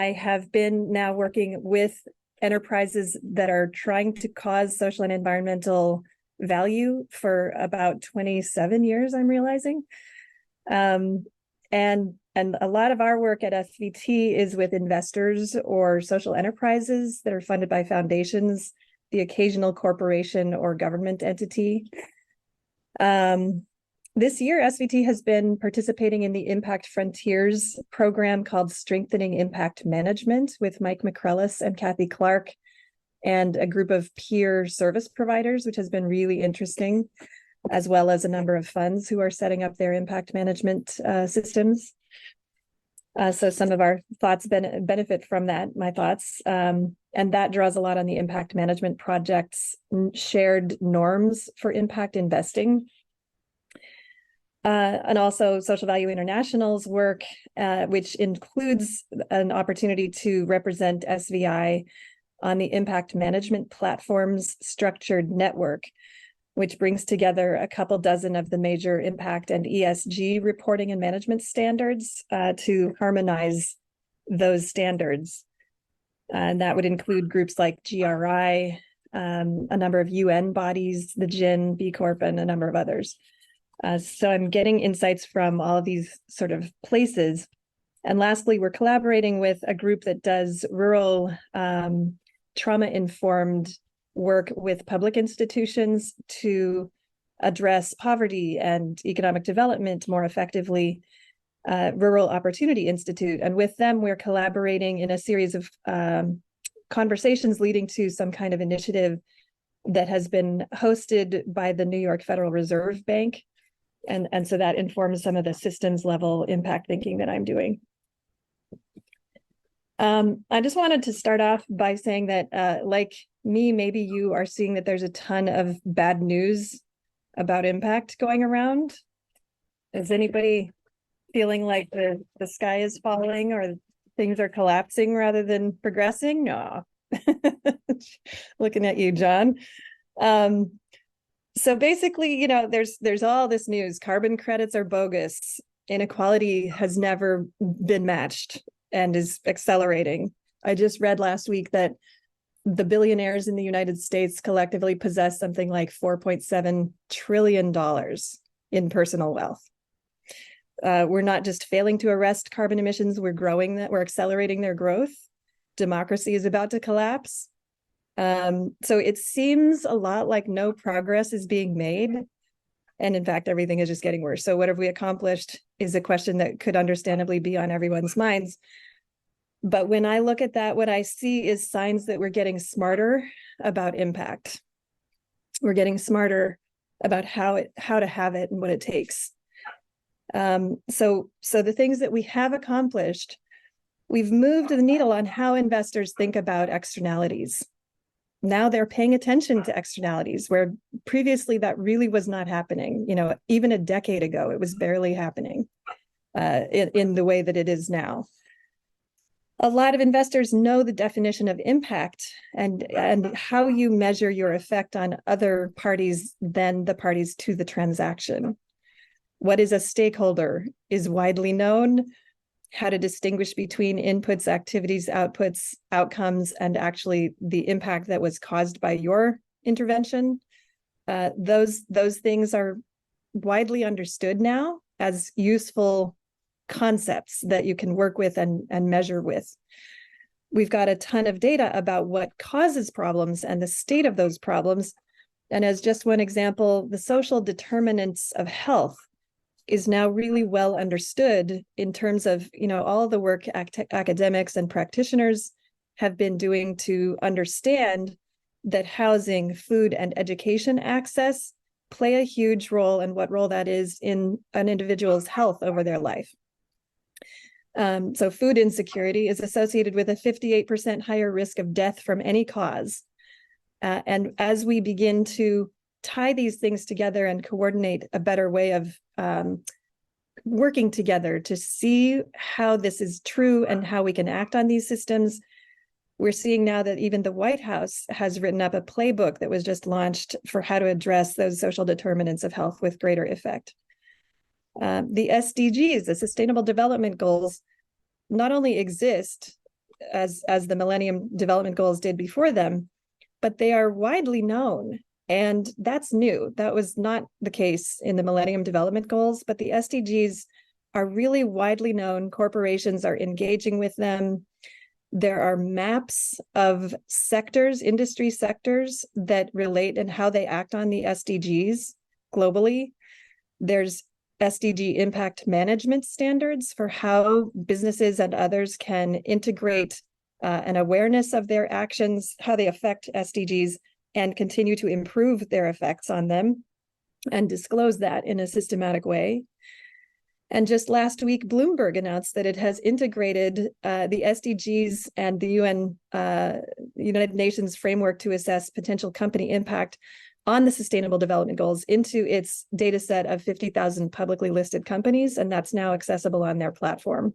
I have been now working with enterprises that are trying to cause social and environmental value for about 27 years, I'm realizing. And a lot of our work at SVT is with investors or social enterprises that are funded by foundations, the occasional corporation or government entity. This year, SVT has been participating in the Impact Frontiers program called Strengthening Impact Management with Mike McCrellis and Kathy Clark and a group of peer service providers, which has been really interesting, as well as a number of funds who are setting up their impact management systems. So some of our thoughts benefit from that, my thoughts. And that draws a lot on the impact management project's shared norms for impact investing. And also Social Value International's work, which includes an opportunity to represent SVI on the impact management platform's structured network, which brings together a couple dozen of the major impact and ESG reporting and management standards to harmonize those standards. And that would include groups like GRI, a number of UN bodies, the GIN, B Corp, and a number of others. So I'm getting insights from all of these sort of places. And lastly, we're collaborating with a group that does rural trauma-informed work with public institutions to address poverty and economic development more effectively, Rural Opportunity Institute. And with them, we're collaborating in a series of conversations leading to some kind of initiative that has been hosted by the New York Federal Reserve Bank. And so that informs some of the systems level impact thinking that I'm doing. I just wanted to start off by saying that, like me, maybe you are seeing that there's a ton of bad news about impact going around. Is anybody feeling like the sky is falling or things are collapsing rather than progressing? No. Looking at you, John. So basically, you know, there's all this news. Carbon credits are bogus. Inequality has never been matched and is accelerating. I just read last week that the billionaires in the United States collectively possess something like $4.7 trillion in personal wealth. We're not just failing to arrest carbon emissions, we're accelerating their growth. Democracy is about to collapse. So it seems a lot like no progress is being made. And in fact, everything is just getting worse. So what have we accomplished is a question that could understandably be on everyone's minds. But when I look at that, what I see is signs that we're getting smarter about impact. We're getting smarter about how to have it and what it takes. So the things that we have accomplished, we've moved the needle on how investors think about externalities. Now they're paying attention to externalities, where previously that really was not happening. You know, even a decade ago, it was barely happening in the way that it is now. A lot of investors know the definition of impact and how you measure your effect on other parties than the parties to the transaction. What is a stakeholder is widely known. How to distinguish between inputs, activities, outputs, outcomes, and actually the impact that was caused by your intervention. Those things are widely understood now as useful concepts that you can work with and measure with. We've got a ton of data about what causes problems and the state of those problems. And as just one example, the social determinants of health is now really well understood in terms of, you know, all the work academics and practitioners have been doing to understand that housing, food, and education access play a huge role, and what role that is in an individual's health over their life. So food insecurity is associated with a 58% higher risk of death from any cause. And as we begin to tie these things together and coordinate a better way of working together to see how this is true and how we can act on these systems, we're seeing now that even the White House has written up a playbook that was just launched for how to address those social determinants of health with greater effect. The SDGs, the Sustainable Development Goals, not only exist, as the Millennium Development Goals did before them, but they are widely known. And that's new. That was not the case in the Millennium Development Goals, but the SDGs are really widely known. Corporations are engaging with them. There are maps of sectors, industry sectors that relate and how they act on the SDGs globally. There's SDG impact management standards for how businesses and others can integrate an awareness of their actions, how they affect SDGs, and continue to improve their effects on them and disclose that in a systematic way. And just last week, Bloomberg announced that it has integrated the SDGs and the United Nations framework to assess potential company impact on the Sustainable Development Goals into its data set of 50,000 publicly listed companies, and that's now accessible on their platform.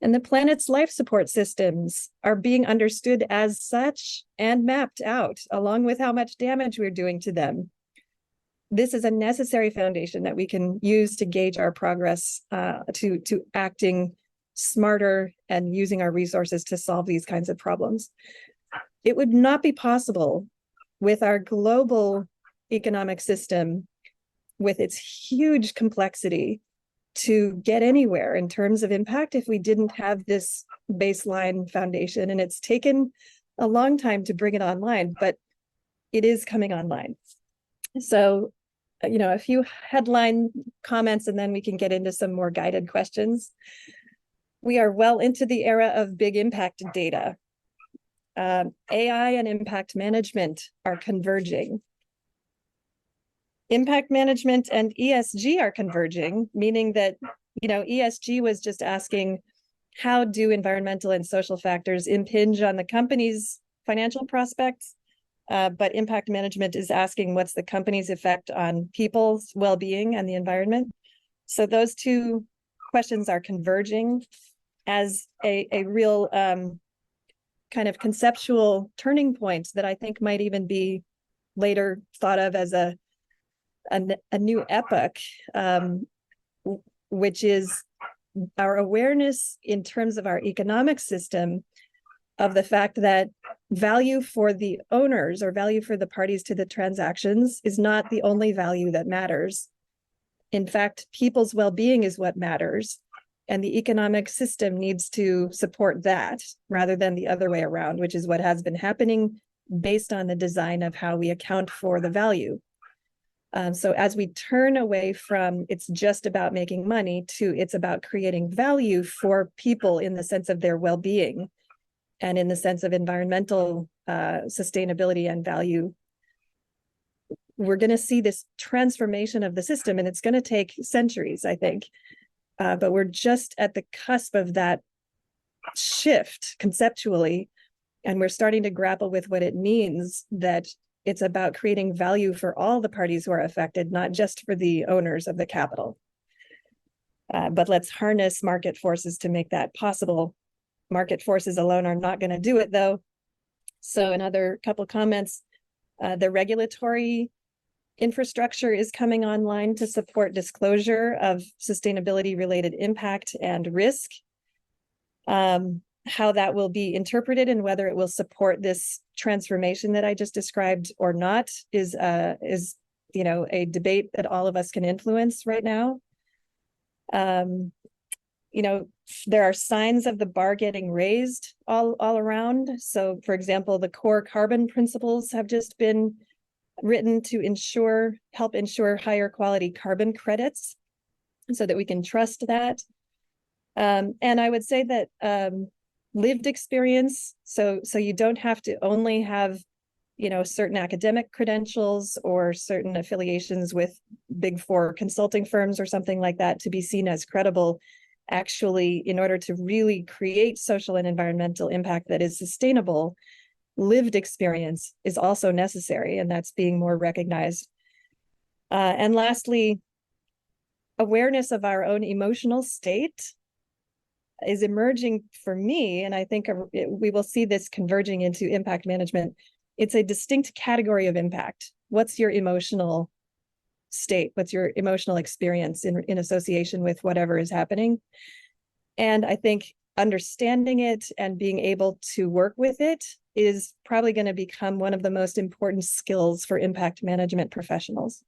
And the planet's life support systems are being understood as such and mapped out, along with how much damage we're doing to them. This is a necessary foundation that we can use to gauge our progress to acting smarter and using our resources to solve these kinds of problems. It would not be possible with our global economic system, with its huge complexity, to get anywhere in terms of impact if we didn't have this baseline foundation. And it's taken a long time to bring it online, but it is coming online. So, a few headline comments, and then we can get into some more guided questions. We are well into the era of big impact data. AI and impact management are converging. Impact management and ESG are converging, meaning that, ESG was just asking, how do environmental and social factors impinge on the company's financial prospects? But impact management is asking, what's the company's effect on people's well-being and the environment? So those two questions are converging as a real kind of conceptual turning point that I think might even be later thought of as a new epoch, which is our awareness in terms of our economic system of the fact that value for the owners or value for the parties to the transactions is not the only value that matters. In fact, people's well-being is what matters, and the economic system needs to support that rather than the other way around, which is what has been happening based on the design of how we account for the value. So as we turn away from it's just about making money to it's about creating value for people in the sense of their well-being and in the sense of environmental sustainability and value, we're going to see this transformation of the system, and it's going to take centuries, I think. But we're just at the cusp of that shift conceptually, and we're starting to grapple with what it means that it's about creating value for all the parties who are affected, not just for the owners of the capital. But let's harness market forces to make that possible. Market forces alone are not going to do it, though. So another couple comments. The regulatory infrastructure is coming online to support disclosure of sustainability-related impact and risk. How that will be interpreted and whether it will support this transformation that I just described or not is a debate that all of us can influence right now. There are signs of the bar getting raised all around. So, for example, the core carbon principles have just been written to help ensure higher quality carbon credits so that we can trust that. And I would say that lived experience, so you don't have to only have certain academic credentials or certain affiliations with big four consulting firms or something like that to be seen as credible. Actually, in order to really create social and environmental impact that is sustainable, lived experience is also necessary, and that's being more recognized. And lastly, awareness of our own emotional state is emerging for me, and I think we will see this converging into impact management. It's a distinct category of impact. What's your emotional state? What's your emotional experience in association with whatever is happening? And I think understanding it and being able to work with it is probably going to become one of the most important skills for impact management professionals.